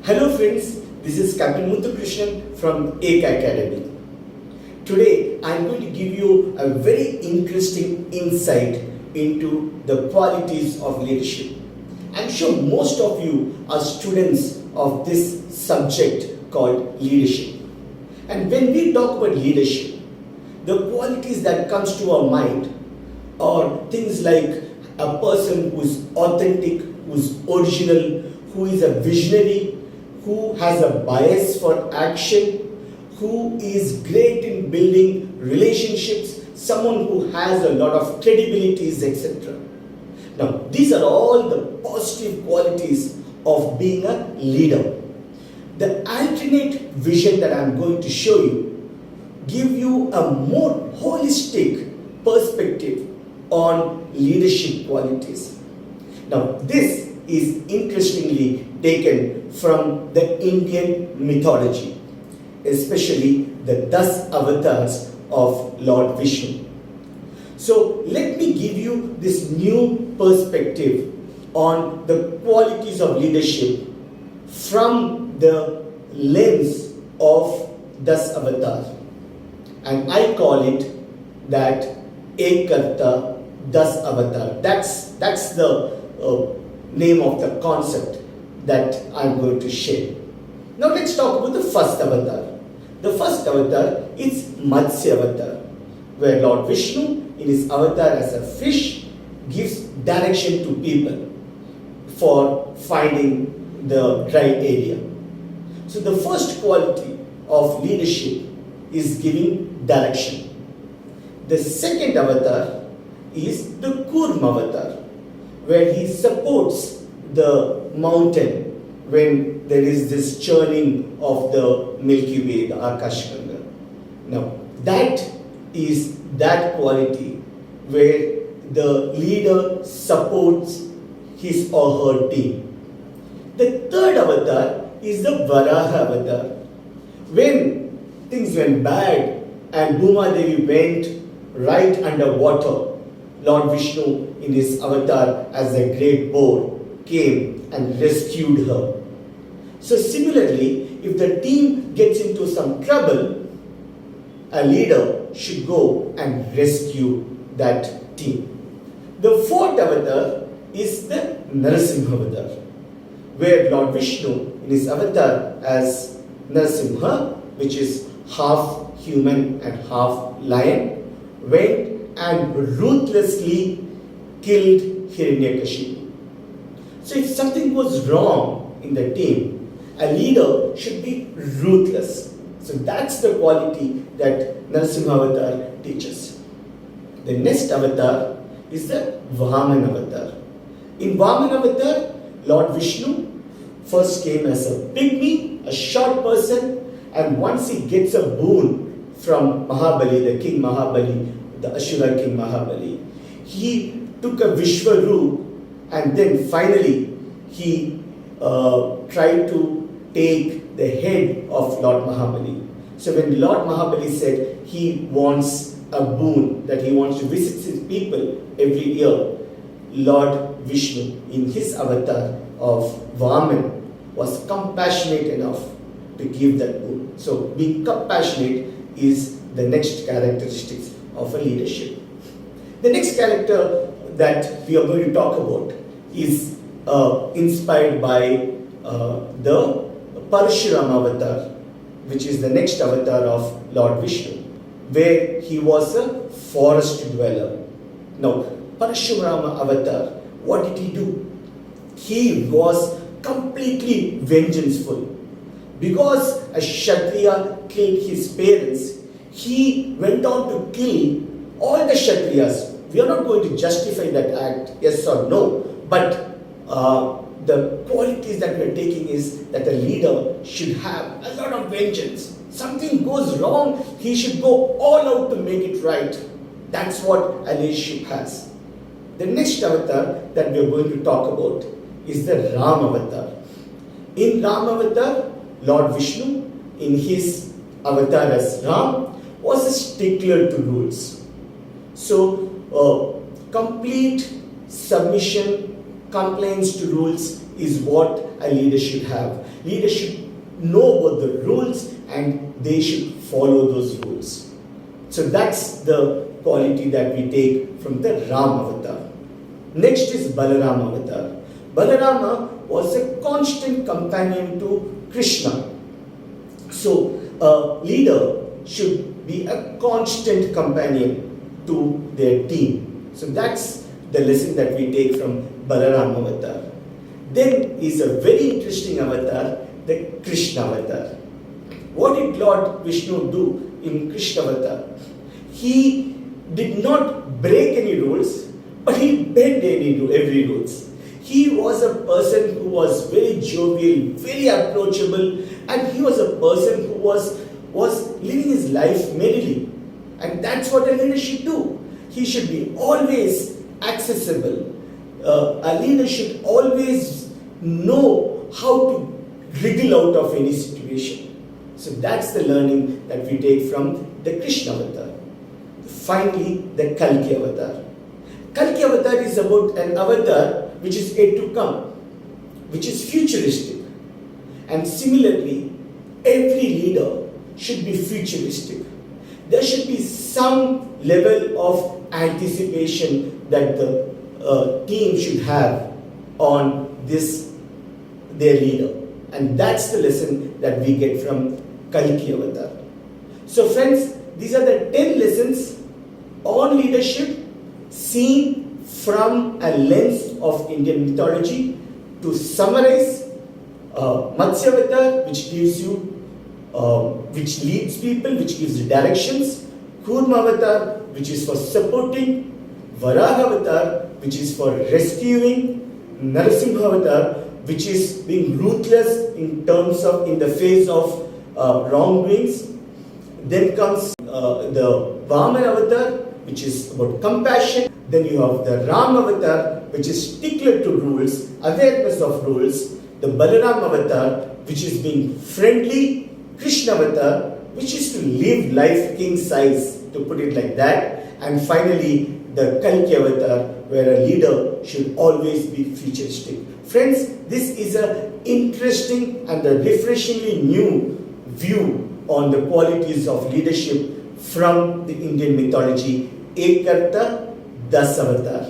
Hello friends, this is Captain Muthukrishnan from AK Academy. Today I am going to give you a very interesting insight into the qualities of leadership. I am sure most of you are students of this subject called leadership. And when we talk about leadership, the qualities that comes to our mind are things like a person who is authentic, who is original, who is a visionary, who has a bias for action, who is great in building relationships, someone who has a lot of credibilities, etc. Now, these are all the positive qualities of being a leader. The alternate vision that I am going to show you give you a more holistic perspective on leadership qualities. Now, this is interestingly taken from the Indian mythology, especially the Das Avatars of Lord Vishnu. So let me give you this new perspective on the qualities of leadership from the lens of Das Avatar. And I call it that Kartha Dus Avatar. That's the name of the concept that I'm going to share. Now let's talk about the first avatar. The first avatar is Matsya avatar, where Lord Vishnu in his avatar as a fish gives direction to people for finding the dry area. So the first quality of leadership is giving direction. The second avatar is the Kurma avatar, where he supports the mountain when there is this churning of the Milky Way, the Akashganga. Now, that is that quality where the leader supports his or her team. The third avatar is the Varaha avatar. When things went bad and Bhuma Devi went right underwater, Lord Vishnu in his avatar as a great boar came and rescued her. So similarly, if the team gets into some trouble, a leader should go and rescue that team. The fourth avatar is the Narasimha avatar, where Lord Vishnu in his avatar as Narasimha, which is half human and half lion, went and ruthlessly killed Hiranyakashipu. So if something goes wrong in the team, a leader should be ruthless. So that's the quality that Narasimha avatar teaches. The next avatar is the Vaman avatar. In Vaman avatar, Lord Vishnu first came as a pygmy, a short person, and once he gets a boon from Mahabali, the king Mahabali, the Ashura king Mahabali, he took a Vishwaroop and then finally he tried to take the head of Lord Mahabali. So when Lord Mahabali said he wants a boon, that he wants to visit his people every year, Lord Vishnu in his avatar of Vaman was compassionate enough to give that boon. So being compassionate is the next characteristics of a leadership. The next character that we are going to talk about is inspired by the Parashurama avatar, which is the next avatar of Lord Vishnu, where he was a forest dweller. Now, Parashurama avatar, what did he do? He was completely vengeful. Because a Kshatriya killed his parents, he went on to kill all the Kshatriyas. We are not going to justify that act, yes or no, but the qualities that we are taking is that a leader should have a lot of vengeance. Something goes wrong, he should go all out to make it right. That's what a leadership has. The next avatar that we are going to talk about is the Ram avatar. In Ram avatar, Lord Vishnu, in his avatar as Ram, was a stickler to rules. So, complete submission, compliance to rules is what a leader should have. Leaders should know about the rules and they should follow those rules. So that's the quality that we take from the Ram avatar. Next is Balaram avatar. Balarama was a constant companion to Krishna. So a leader should be a constant companion to their team. So that's the lesson that we take from Balaram avatar. Then is a very interesting avatar, the Krishna avatar. What did Lord Vishnu do in Krishna avatar? He did not break any rules, but he bent every rules. He was a person who was very jovial, very approachable, and he was a person who was living his life merrily. And that's what a leader should do. He should be always accessible. A leader should always know how to wriggle out of any situation. So that's the learning that we take from the Krishna avatar. Finally, the Kalki avatar. Kalki avatar is about an avatar which is yet to come, which is futuristic. And similarly, every leader should be futuristic. There should be some level of anticipation that the team should have on their leader. And that's the lesson that we get from Kalki avatar. So friends, these are the 10 lessons on leadership seen from a lens of Indian mythology. To summarize, Matsya avatar, which gives you, which leads people, which gives directions. Kurma avatar, which is for supporting. Varaha avatar, which is for rescuing. Narasimha avatar, which is being ruthless in the face of wrongdoings. Then comes the Vaman avatar, which is about compassion. Then you have the Ram avatar, which is stickler to rules, awareness of rules. The Balaram avatar, which is being friendly. Krishna avatar, which is to live life king size, to put it like that. And finally, the Kalki avatar, where a leader should always be futuristic. Friends, this is an interesting and a refreshingly new view on the qualities of leadership from the Indian mythology. Kartha Dus Avatar.